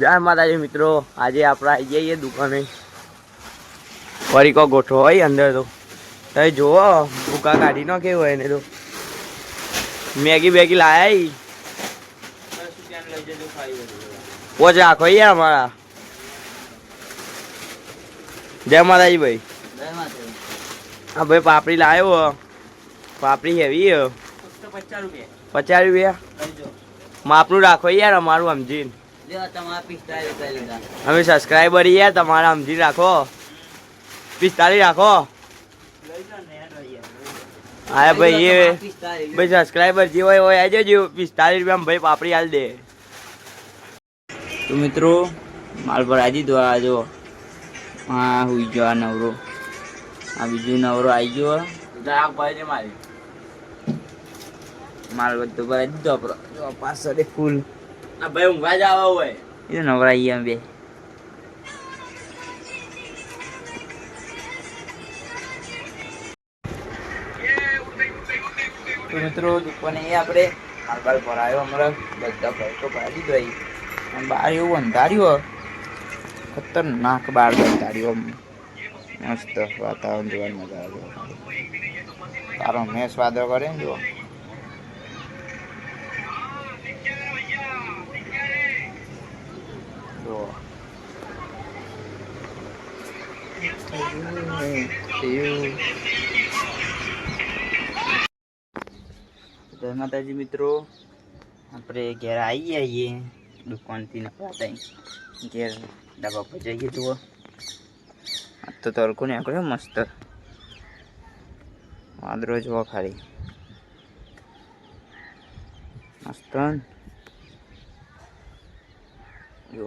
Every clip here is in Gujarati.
જય માતાજી મિત્રો, આજે આપણે આવી જઈએ દુકાને. ફરી કો ગોઠવો હોય અંદર તો તમે જુઓ ભૂકા કાઢી નો કેવું હોય ને તો મેગી બેગી લાયા પોચ રાખો યાર અમારા. જય માતાજી ભાઈ. હા ભાઈ પાપડી લાવ્યો. પાપડી હેવી 50 રૂપિયા માપનું રાખો યાર અમારું સમજીને. અમે સબસ્ક્રાઈબર યાર તમારા સમજી રાખો. 45 રાખો. હા ભાઈ એ ભાઈ સબસ્ક્રાઈબર જે હોય આવી જજો. 45 રૂપિયા ભાઈ પાપડી હાલ દે. તો મિત્રો માલ પર આવી દીધો. આ જો હા હુઈ ગયો આ નવરો. આ બીજું નવરો આવી ગયો. મારી માલ બધું ભરાઈ દીધો આપણો. પાછળ ફૂલ આ ભાઈ ઊંઘવા જ આવા હોય એ નવરાઈએ બે. તો મિત્રો દુકાને આપણે માલબાલ ભરાયો હમણાં. બધા ભરતો ભરાઈ દીધો અહીં. બહાર એવું અંધાર્યું ખતરનાક. બહાર અંધાર્યું મસ્ત વાતાવરણ જોવાની મજા આવે. તારો મેસ વાદળ કરે ને જો. જય માતાજી મિત્રો, આપણે ઘેર આવી આવીએ દુકાનથી નતા ઘેર ડાબા પર જઈએ. જુઓ આ તો તડકો નીકળ્યો મસ્ત. વાદળો જુઓ ખાલી મસ્ત જો.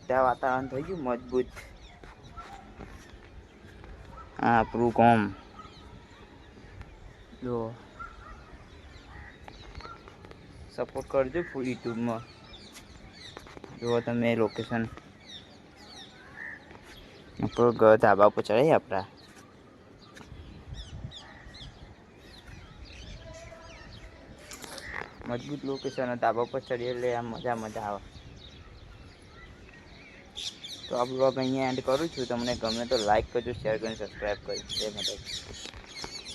ત્યાં વાતાવરણ થઈ ગયું મજબૂત. હા આપણું કોમ જો. સપોર્ટ કરજો ફૂલ યુટ્યુબમાં. જુઓ તમે લોકેશન આપણું ઘર ધાબા પર ચડાય આપણા. મજબૂત લોકેશન ધાબા પર ચડીએ એટલે આમ મજા આવે. તો આ બ્લોગ અહીંયા એન્ડ કરું છું. તમને ગમે તો લાઈક કરજો, શેર કરજો, સબસ્ક્રાઈબ કરજો. જય માતાજી.